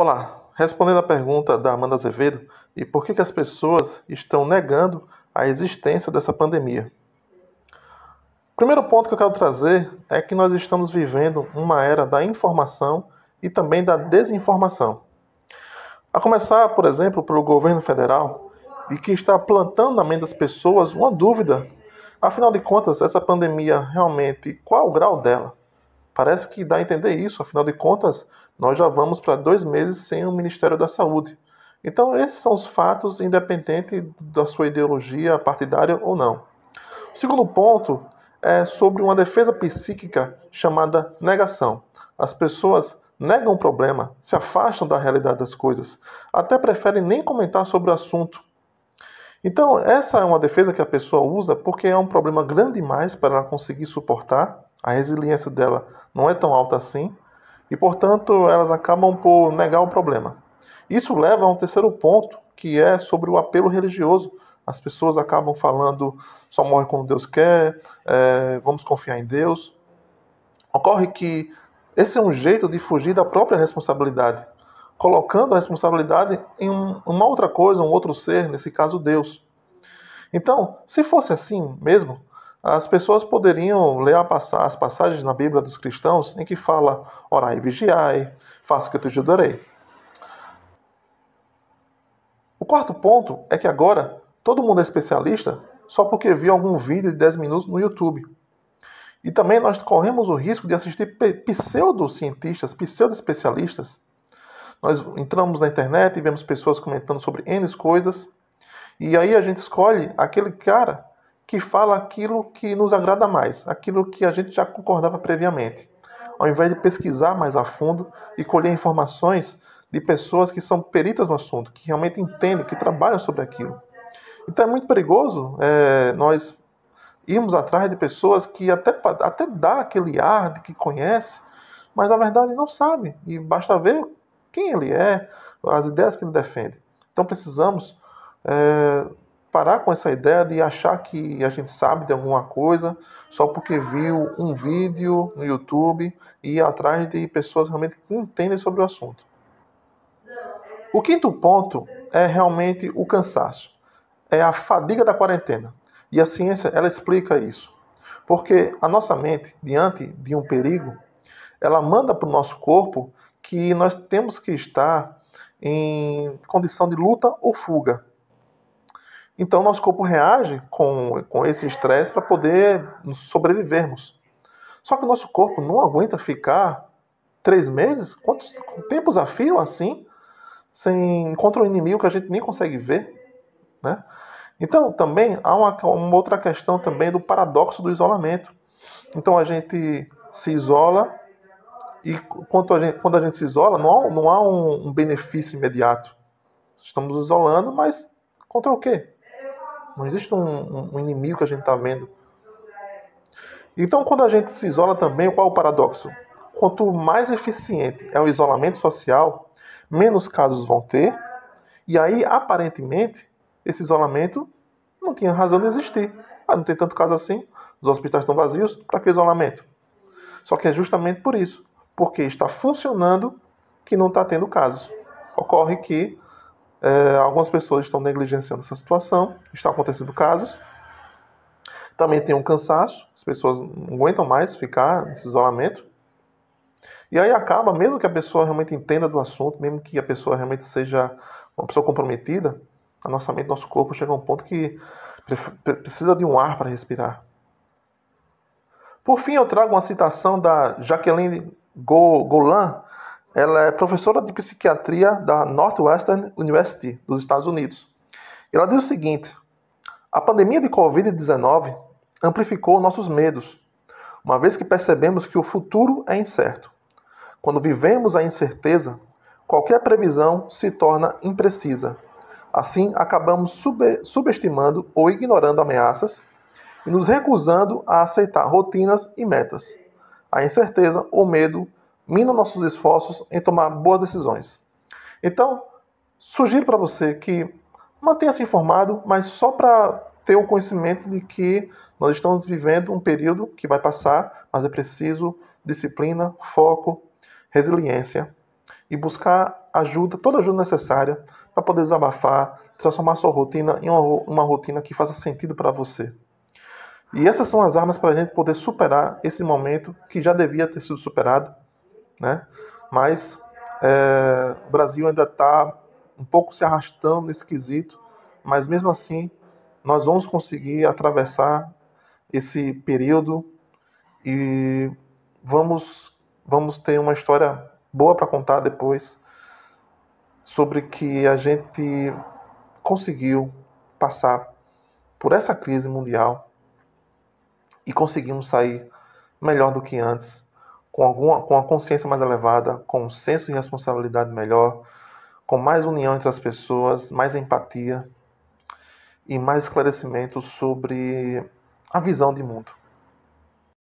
Olá, respondendo à pergunta da Amanda Azevedo, e por que as pessoas estão negando a existência dessa pandemia? O primeiro ponto que eu quero trazer é que nós estamos vivendo uma era da informação e também da desinformação. A começar, por exemplo, pelo governo federal, e que está plantando na mente das pessoas uma dúvida. Afinal de contas, essa pandemia realmente, qual o grau dela? Parece que dá a entender isso, afinal de contas, nós já vamos para 2 meses sem o Ministério da Saúde. Então, esses são os fatos, independente da sua ideologia partidária ou não. O segundo ponto é sobre uma defesa psíquica chamada negação. As pessoas negam o problema, se afastam da realidade das coisas, até preferem nem comentar sobre o assunto. Então, essa é uma defesa que a pessoa usa porque é um problema grande demais para ela conseguir suportar. A resiliência dela não é tão alta assim. E, portanto, elas acabam por negar o problema. Isso leva a um terceiro ponto, que é sobre o apelo religioso. As pessoas acabam falando só morre quando Deus quer, vamos confiar em Deus. Ocorre que esse é um jeito de fugir da própria responsabilidade, colocando a responsabilidade em uma outra coisa, um outro ser, nesse caso Deus. Então, se fosse assim mesmo, as pessoas poderiam ler as passagens na Bíblia dos cristãos em que fala orai e vigiai, faça o que eu te ajudarei. O quarto ponto é que agora todo mundo é especialista só porque viu algum vídeo de 10 minutos no YouTube. E também nós corremos o risco de assistir pseudocientistas, pseudo-especialistas. Nós entramos na internet e vemos pessoas comentando sobre N coisas, e aí a gente escolhe aquele cara que fala aquilo que nos agrada mais, aquilo que a gente já concordava previamente, ao invés de pesquisar mais a fundo e colher informações de pessoas que são peritas no assunto, que realmente entendem, que trabalham sobre aquilo. Então é muito perigoso nós irmos atrás de pessoas que até dá aquele ar de que conhece, mas na verdade não sabe. E basta ver quem ele é, as ideias que ele defende. Então precisamos parar com essa ideia de achar que a gente sabe de alguma coisa só porque viu um vídeo no YouTube e ir atrás de pessoas realmente que entendem sobre o assunto. O quinto ponto é realmente o cansaço. É a fadiga da quarentena. E a ciência, ela explica isso. Porque a nossa mente, diante de um perigo, ela manda para o nosso corpo que nós temos que estar em condição de luta ou fuga. Então, nosso corpo reage com esse estresse para poder sobrevivermos. Só que o nosso corpo não aguenta ficar 3 meses, quantos tempos a fio assim, contra um inimigo que a gente nem consegue ver, né? Então, também há uma outra questão também do paradoxo do isolamento. Então, a gente se isola e quando a gente se isola, não há um benefício imediato. Estamos nos isolando, mas contra o quê? Não existe um inimigo que a gente está vendo. Então, quando a gente se isola também, qual é o paradoxo? Quanto mais eficiente é o isolamento social, menos casos vão ter. E aí, aparentemente, esse isolamento não tinha razão de existir. Não tem tanto caso assim, os hospitais estão vazios, para que isolamento? Só que é justamente por isso, porque está funcionando que não está tendo casos. Ocorre que algumas pessoas estão negligenciando essa situação, estão acontecendo casos. Também tem um cansaço, as pessoas não aguentam mais ficar nesse isolamento. E aí acaba, mesmo que a pessoa realmente entenda do assunto, mesmo que a pessoa realmente seja uma pessoa comprometida, a nossa mente, nosso corpo chega a um ponto que precisa de um ar para respirar. Por fim, eu trago uma citação da Jacqueline Golan. Ela é professora de psiquiatria da Northwestern University, dos Estados Unidos. Ela diz o seguinte: a pandemia de Covid-19 amplificou nossos medos, uma vez que percebemos que o futuro é incerto. Quando vivemos a incerteza, qualquer previsão se torna imprecisa. Assim, acabamos subestimando ou ignorando ameaças e nos recusando a aceitar rotinas e metas. A incerteza ou medo minam nossos esforços em tomar boas decisões. Então, sugiro para você que mantenha-se informado, mas só para ter o conhecimento de que nós estamos vivendo um período que vai passar, mas é preciso disciplina, foco, resiliência e buscar ajuda, toda ajuda necessária para poder desabafar, transformar sua rotina em uma rotina que faça sentido para você. E essas são as armas para a gente poder superar esse momento que já devia ter sido superado, né? Mas o Brasil ainda está um pouco se arrastando nesse quesito, mas mesmo assim nós vamos conseguir atravessar esse período e vamos ter uma história boa para contar depois sobre que a gente conseguiu passar por essa crise mundial e conseguimos sair melhor do que antes, com a consciência mais elevada, com um senso de responsabilidade melhor, com mais união entre as pessoas, mais empatia e mais esclarecimento sobre a visão de mundo.